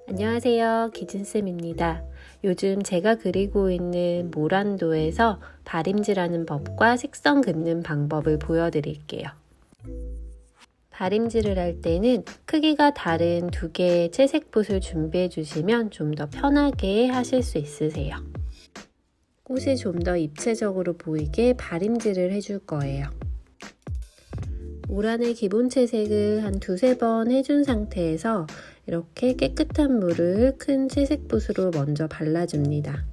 안녕하세요, 기진쌤입니다. 요즘 제가 그리고 있는 모란도에서 다림질하는 법과 색선 긋는 방법을 보여드릴게요. 다림질을 할 때는 크기가 다른 두 개의 채색 붓을 준비해 주시면 좀 더 편하게 하실 수 있으세요. 꽃이 좀 더 입체적으로 보이게 다림질을 해줄 거예요. 모란의 기본 채색을 한 두세 번 해준 상태에서 이렇게 깨끗한 물을 큰 채색 붓으로 먼저 발라줍니다.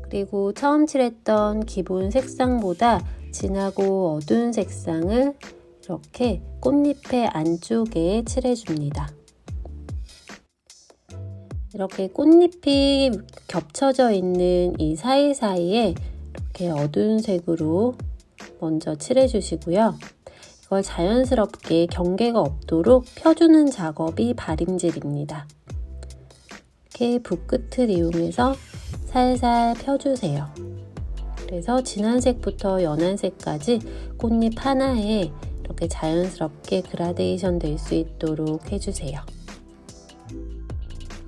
그리고 처음 칠했던 기본 색상보다 진하고 어두운 색상을 이렇게 꽃잎의 안쪽에 칠해줍니다. 이렇게 꽃잎이 겹쳐져 있는 이 사이사이에 이렇게 어두운 색으로 먼저 칠해주시고요. 이걸 자연스럽게 경계가 없도록 펴주는 작업이 다림질입니다. 이렇게 붓끝을 이용해서 살살 펴주세요. 그래서 진한 색부터 연한 색까지 꽃잎 하나에 이렇게 자연스럽게 그라데이션 될 수 있도록 해주세요.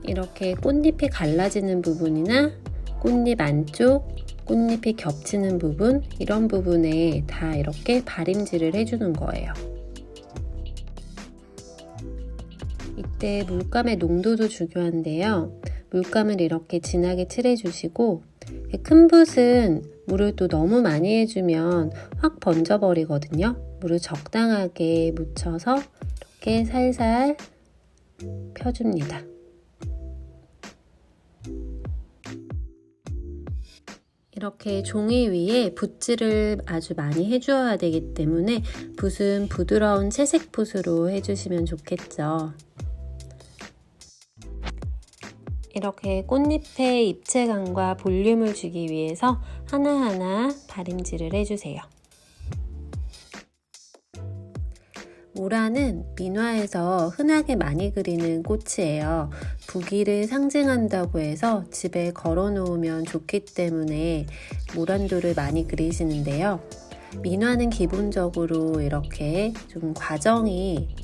이렇게 꽃잎이 갈라지는 부분이나 꽃잎 안쪽, 꽃잎이 겹치는 부분, 이런 부분에 다 이렇게 다림질을 해주는 거예요. 이때 물감의 농도도 중요한데요. 물감을 이렇게 진하게 칠해주시고 큰 붓은 물을 또 너무 많이 해주면 확 번져버리거든요. 물을 적당하게 묻혀서 이렇게 살살 펴줍니다. 이렇게 종이 위에 붓질을 아주 많이 해주어야 되기 때문에 붓은 부드러운 채색 붓으로 해주시면 좋겠죠. 이렇게 꽃잎의 입체감과 볼륨을 주기 위해서 하나하나 다림질을 해주세요. 모란은 민화에서 흔하게 많이 그리는 꽃이에요. 부귀를 상징한다고 해서 집에 걸어 놓으면 좋기 때문에 모란도를 많이 그리시는데요. 민화는 기본적으로 이렇게 좀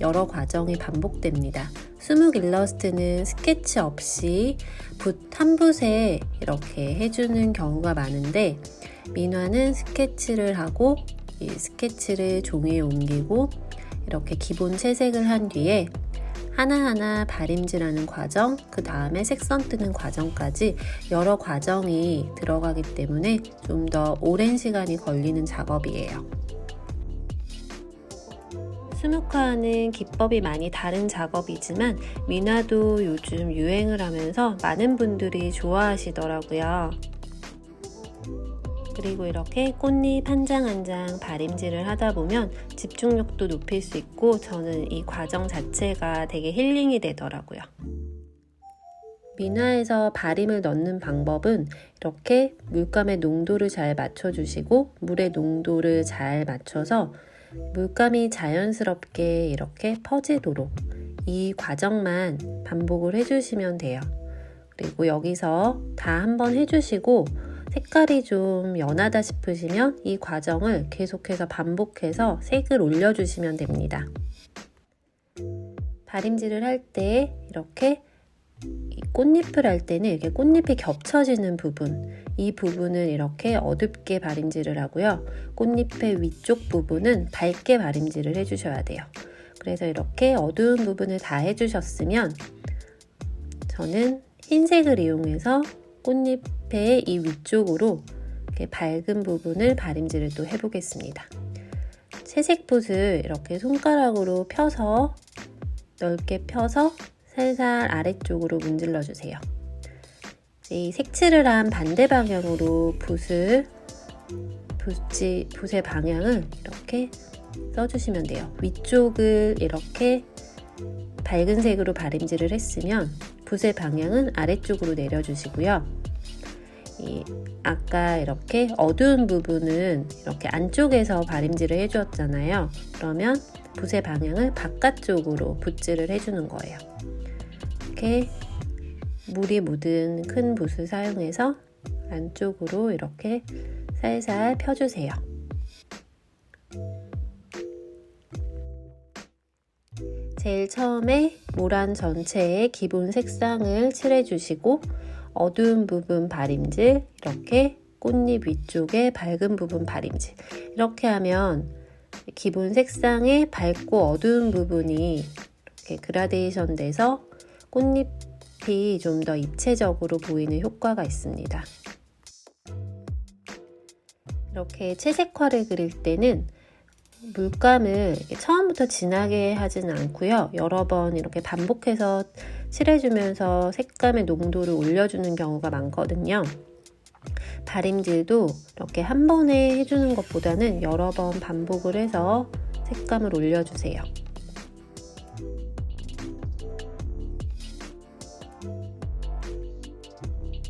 여러 과정이 반복됩니다. 수묵 일러스트는 스케치 없이 붓 한 붓에 이렇게 해주는 경우가 많은데, 민화는 스케치를 하고 이 스케치를 종이에 옮기고 이렇게 기본 채색을 한 뒤에 하나하나 다림질하는 과정, 그 다음에 색선 뜨는 과정까지 여러 과정이 들어가기 때문에 좀 더 오랜 시간이 걸리는 작업이에요. 수묵화는 기법이 많이 다른 작업이지만 민화도 요즘 유행을 하면서 많은 분들이 좋아하시더라고요. 그리고 이렇게 꽃잎 한 장 한 장 다림질을 하다 보면 집중력도 높일 수 있고 저는 이 과정 자체가 되게 힐링이 되더라고요. 민화에서 바림을 넣는 방법은 이렇게 물감의 농도를 잘 맞춰주시고 물의 농도를 잘 맞춰서 물감이 자연스럽게 이렇게 퍼지도록 이 과정만 반복을 해주시면 돼요. 그리고 여기서 다 한번 해주시고 색깔이 좀 연하다 싶으시면 이 과정을 계속해서 반복해서 색을 올려주시면 됩니다. 다림질을 할 때 이렇게 꽃잎을 할 때는 이렇게 꽃잎이 겹쳐지는 부분, 이 부분은 이렇게 어둡게 다림질을 하고요. 꽃잎의 위쪽 부분은 밝게 다림질을 해주셔야 돼요. 그래서 이렇게 어두운 부분을 다 해주셨으면 저는 흰색을 이용해서 꽃잎의 이 위쪽으로 이렇게 밝은 부분을 다림질을 또 해보겠습니다. 채색 붓을 이렇게 손가락으로 펴서 넓게 펴서 살살 아래쪽으로 문질러 주세요. 이 색칠을 한 반대 방향으로 붓의 방향을 이렇게 써주시면 돼요. 위쪽을 이렇게 밝은 색으로 다림질을 했으면 붓의 방향은 아래쪽으로 내려주시고요. 아까 이렇게 어두운 부분은 이렇게 안쪽에서 다림질을 해주었잖아요. 그러면 붓의 방향을 바깥쪽으로 붓질을 해주는 거예요. 이렇게 물이 묻은 큰 붓을 사용해서 안쪽으로 이렇게 살살 펴주세요. 제일 처음에 모란 전체에 기본 색상을 칠해주시고 어두운 부분 발임질, 이렇게 꽃잎 위쪽에 밝은 부분 발임질, 이렇게 하면 기본 색상의 밝고 어두운 부분이 이렇게 그라데이션 돼서 꽃잎이 좀 더 입체적으로 보이는 효과가 있습니다. 이렇게 채색화를 그릴 때는 물감을 처음부터 진하게 하지는 않고요. 여러 번 이렇게 반복해서 칠해주면서 색감의 농도를 올려주는 경우가 많거든요. 발임질도 이렇게 한 번에 해주는 것보다는 여러 번 반복을 해서 색감을 올려주세요.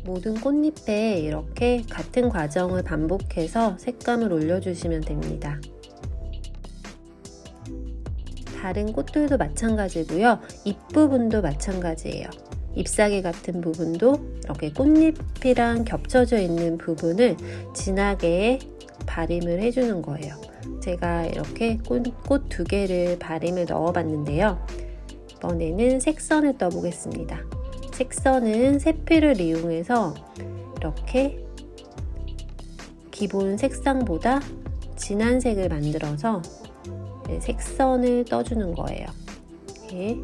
모든 꽃잎에 이렇게 같은 과정을 반복해서 색감을 올려주시면 됩니다. 다른 꽃들도 마찬가지고요. 잎부분도 마찬가지예요. 잎사귀 같은 부분도 이렇게 꽃잎이랑 겹쳐져 있는 부분을 진하게 발임을 해주는 거예요. 제가 이렇게 꽃 2개를 발임을 넣어 봤는데요. 이번에는 색선을 떠보겠습니다. 색선은 세필을 이용해서 이렇게 기본 색상보다 진한 색을 만들어서 색선을 떠주는 거예요. 이렇게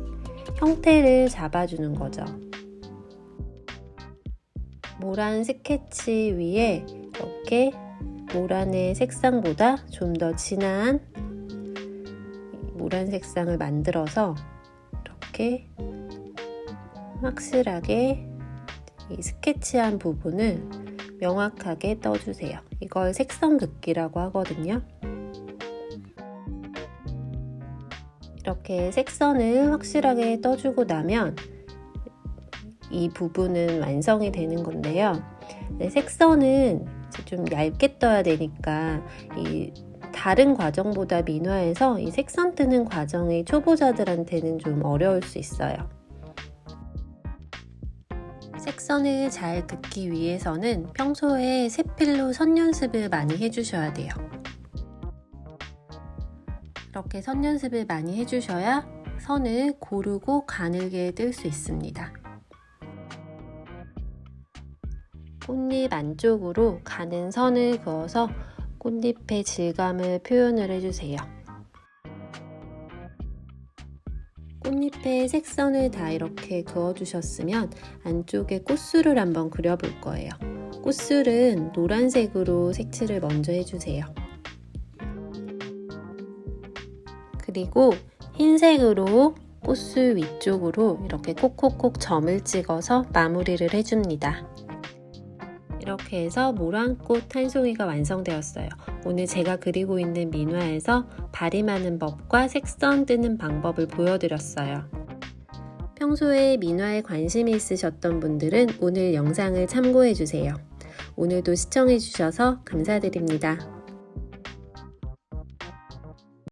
형태를 잡아주는 거죠. 모란 스케치 위에 이렇게 모란의 색상보다 좀 더 진한 모란 색상을 만들어서 이렇게 확실하게 이 스케치한 부분을 명확하게 떠주세요. 이걸 색선 긋기라고 하거든요. 이렇게 색선을 확실하게 떠주고 나면 이 부분은 완성이 되는 건데요. 색선은 좀 얇게 떠야 되니까 이 다른 과정보다 민화해서 이 색선 뜨는 과정이 초보자들한테는 좀 어려울 수 있어요. 색선을 잘 긋기 위해서는 평소에 세필로 선 연습을 많이 해주셔야 돼요. 이렇게 선 연습을 많이 해주셔야 선을 고르고 가늘게 뜰 수 있습니다. 꽃잎 안쪽으로 가는 선을 그어서 꽃잎의 질감을 표현을 해주세요. 꽃잎에 색선을 다 이렇게 그어주셨으면 안쪽에 꽃술을 한번 그려볼 거예요. 꽃술은 노란색으로 색칠을 먼저 해주세요. 그리고 흰색으로 꽃술 위쪽으로 이렇게 콕콕콕 점을 찍어서 마무리를 해줍니다. 이렇게 해서 모란꽃 한 송이가 완성되었어요. 오늘 제가 그리고 있는 민화에서 발임하는 법과 색선 뜨는 방법을 보여드렸어요. 평소에 민화에 관심이 있으셨던 분들은 오늘 영상을 참고해주세요. 오늘도 시청해주셔서 감사드립니다.